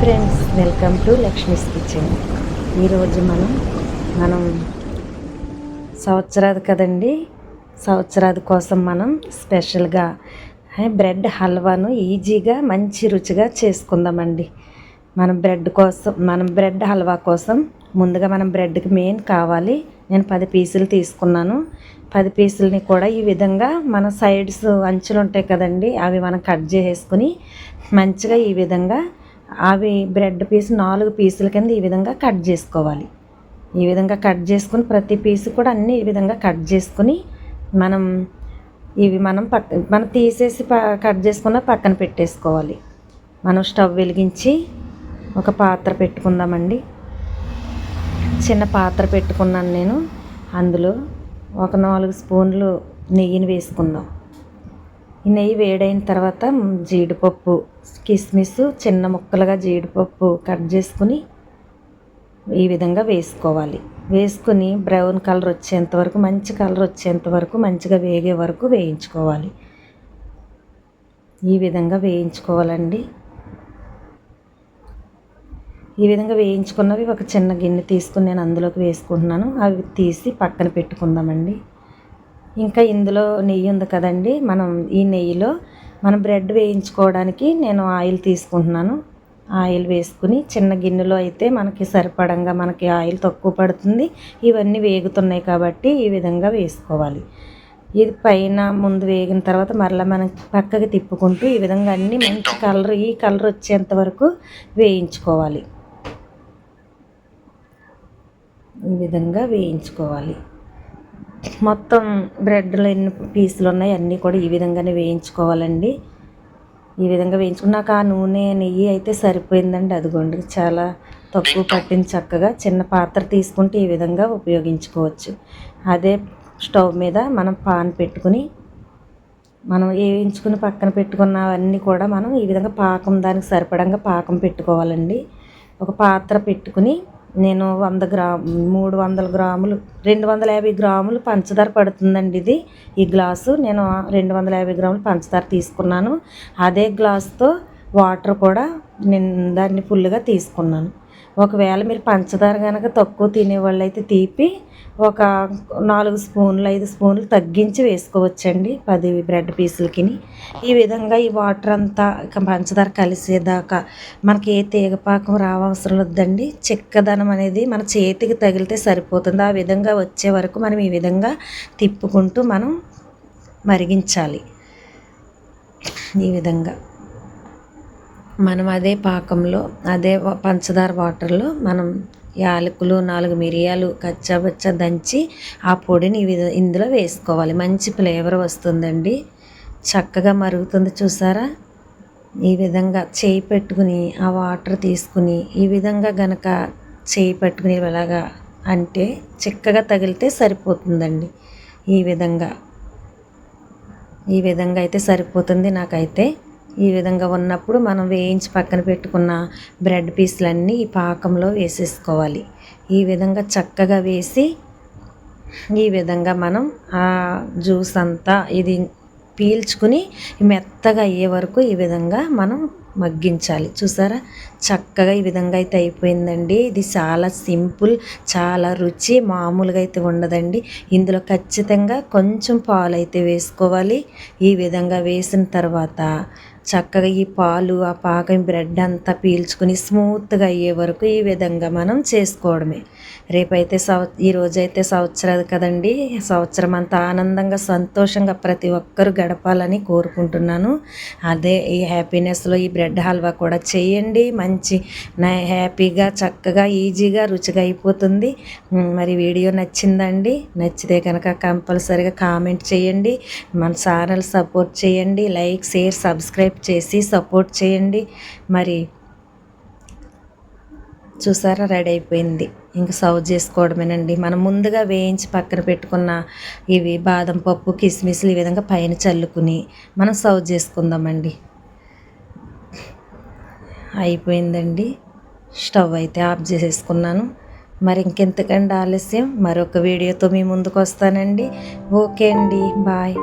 Friends, welcome to Lakshmi's kitchen. ఈరోజు మనం సంవత్సరాది కదండి, సంవత్సరాది కోసం మనం స్పెషల్గా బ్రెడ్ హల్వాను ఈజీగా మంచి రుచిగా చేసుకుందామండి. మనం బ్రెడ్ హల్వా కోసం ముందుగా మనం బ్రెడ్కి మెయిన్ కావాలి. నేను 10 పీసులు తీసుకున్నాను. 10 పీసులని కూడా ఈ విధంగా మన సైడ్స్ అంచులు ఉంటాయి కదండి, అవి మనం కట్ చేసుకుని మంచిగా ఈ విధంగా అవి బ్రెడ్ పీస్ 4 పీసుల కింద ఈ విధంగా కట్ చేసుకోవాలి. ఈ విధంగా కట్ చేసుకుని ప్రతి పీసు కూడా అన్నీ ఈ విధంగా కట్ చేసుకుని మనం తీసేసి కట్ చేసుకున్న పక్కన పెట్టేసుకోవాలి. మనం స్టవ్ వెలిగించి ఒక పాత్ర పెట్టుకుందామండి. చిన్న పాత్ర పెట్టుకున్నాను నేను. అందులో ఒక 4 స్పూన్లు నెయ్యిని వేసుకుందాం. ఈ నెయ్యి వేడైన తర్వాత జీడిపప్పు, కిస్మిస్, చిన్న ముక్కలుగా జీడిపప్పు కట్ చేసుకుని ఈ విధంగా వేసుకోవాలి. వేసుకుని బ్రౌన్ కలర్ వచ్చేంత వరకు, మంచి కలర్ వచ్చేంత వరకు, మంచిగా వేగే వరకు వేయించుకోవాలి. ఈ విధంగా వేయించుకోవాలండి. ఈ విధంగా వేయించుకున్నవి ఒక చిన్న గిన్నె తీసుకుని నేను అందులోకి వేసుకుంటున్నాను. అవి తీసి పక్కన పెట్టుకుందామండి. ఇంకా ఇందులో నెయ్యి ఉంది కదండి, ఈ నెయ్యిలో మనం బ్రెడ్ వేయించుకోవడానికి నేను ఆయిల్ తీసుకుంటున్నాను. ఆయిల్ వేసుకుని చిన్న గిన్నెలో అయితే మనకి సరిపడంగా మనకి ఆయిల్ తక్కువ పడుతుంది. ఇవన్నీ వేగుతున్నాయి కాబట్టి ఈ విధంగా వేసుకోవాలి. ఇది పైన ముందు వేగిన తర్వాత మరలా మనం పక్కకి తిప్పుకుంటూ ఈ విధంగా అన్నీ మంచి ఈ కలర్ వచ్చేంత వరకు వేయించుకోవాలి. ఈ విధంగా వేయించుకోవాలి. మొత్తం బ్రెడ్లో ఎన్ని పీసులు ఉన్నాయి అన్నీ కూడా ఈ విధంగానే వేయించుకోవాలండి. ఈ విధంగా వేయించుకున్నాక ఆ నూనె నెయ్యి అయితే సరిపోయిందండి. అదిగోండి, చాలా తక్కువ పట్టింది. చక్కగా చిన్న పాత్ర తీసుకుంటే ఈ విధంగా ఉపయోగించుకోవచ్చు. అదే స్టవ్ మీద మనం పాన్ పెట్టుకుని మనం వేయించుకుని పక్కన పెట్టుకున్నవన్నీ కూడా మనం ఈ విధంగా దానికి సరిపడంగా పాకం పెట్టుకోవాలండి. ఒక పాత్ర పెట్టుకుని నేను 300 గ్రాములు 250 గ్రాములు పంచదార పడుతుందండి. ఈ గ్లాసు నేను 250 గ్రాములు పంచదార తీసుకున్నాను. అదే గ్లాసుతో వాటర్ కూడా నేను దాన్ని ఫుల్గా తీసుకున్నాను. ఒకవేళ మీరు పంచదార కనుక తక్కువ తినేవాళ్ళు అయితే తీపి ఒక 4 స్పూన్లు 5 స్పూన్లు తగ్గించి వేసుకోవచ్చండి 10 బ్రెడ్ పీసులకి. ఈ విధంగా ఈ వాటర్ అంతా పంచదార కలిసేదాకా మనకి ఏ తీగపాకం రావవసరం వద్దండి. చిక్కదనం అనేది మన చేతికి తగిలితే సరిపోతుంది. ఆ విధంగా వచ్చే వరకు మనం ఈ విధంగా తిప్పుకుంటూ మనం మరిగించాలి. ఈ విధంగా మనం అదే పాకంలో, అదే పంచదార వాటర్లో మనం యాలకులు, 4 మిరియాలు కచ్చాబచ్చా దంచి ఆ పొడిని ఇందులో వేసుకోవాలి. మంచి ఫ్లేవర్ వస్తుందండి. చక్కగా మరుగుతుంది, చూసారా? ఈ విధంగా చేయి పెట్టుకుని ఆ వాటర్ తీసుకుని ఈ విధంగా గనక చేయి పెట్టుకుని ఇలాగా అంటే చిక్కగా తగిలితే సరిపోతుందండి. ఈ విధంగా అయితే సరిపోతుంది నాకైతే. ఈ విధంగా ఉన్నప్పుడు మనం వేయించి పక్కన పెట్టుకున్న బ్రెడ్ పీసులన్నీ ఈ పాకంలో వేసేసుకోవాలి. ఈ విధంగా చక్కగా వేసి ఈ విధంగా మనం ఆ జ్యూస్ అంతా ఇది పీల్చుకుని మెత్తగా అయ్యే వరకు ఈ విధంగా మనం మగ్గించాలి. చూసారా, చక్కగా ఈ విధంగా అయితే అయిపోయిందండి. ఇది చాలా సింపుల్, చాలా రుచి, మామూలుగా అయితే ఉండదండి. ఇందులో ఖచ్చితంగా కొంచెం పాలు అయితే వేసుకోవాలి. ఈ విధంగా వేసిన తర్వాత చక్కగా ఈ పాలు, ఆ పాకం, బ్రెడ్ అంతా పీల్చుకుని స్మూత్గా అయ్యే వరకు ఈ విధంగా మనం చేసుకోవడమే. రేపైతే ఈరోజైతే సంవత్సరాలు కదండి. సంవత్సరం అంతా ఆనందంగా సంతోషంగా ప్రతి ఒక్కరూ గడపాలని కోరుకుంటున్నాను. అదే ఈ హ్యాపీనెస్లో ఈ బ్రెడ్ హల్వా కూడా చేయండి. మంచి హ్యాపీగా, చక్కగా, ఈజీగా, రుచిగా అయిపోతుంది. మరి వీడియో నచ్చిందండి? నచ్చితే కనుక కంపల్సరీగా కామెంట్ చేయండి. మన ఛానల్ సపోర్ట్ చేయండి. లైక్, షేర్, సబ్స్క్రైబ్ చేసి సపోర్ట్ చేయండి. మరి చూసారా, రెడీ అయిపోయింది. ఇంకా సర్వ్ చేసుకోవడమేనండి. మనం ముందుగా వేయించి పక్కన పెట్టుకున్న ఇవి బాదం పప్పు, కిస్మిస్లు ఈ విధంగా పైన చల్లుకుని మనం సర్వ్ చేసుకుందామండి. అయిపోయిందండి. స్టవ్ అయితే ఆఫ్ చేసేసుకున్నాను. మరి ఇంకెంతకండి ఆలస్యం, మరొక వీడియోతో మీ ముందుకు వస్తానండి. ఓకే అండి, బాయ్.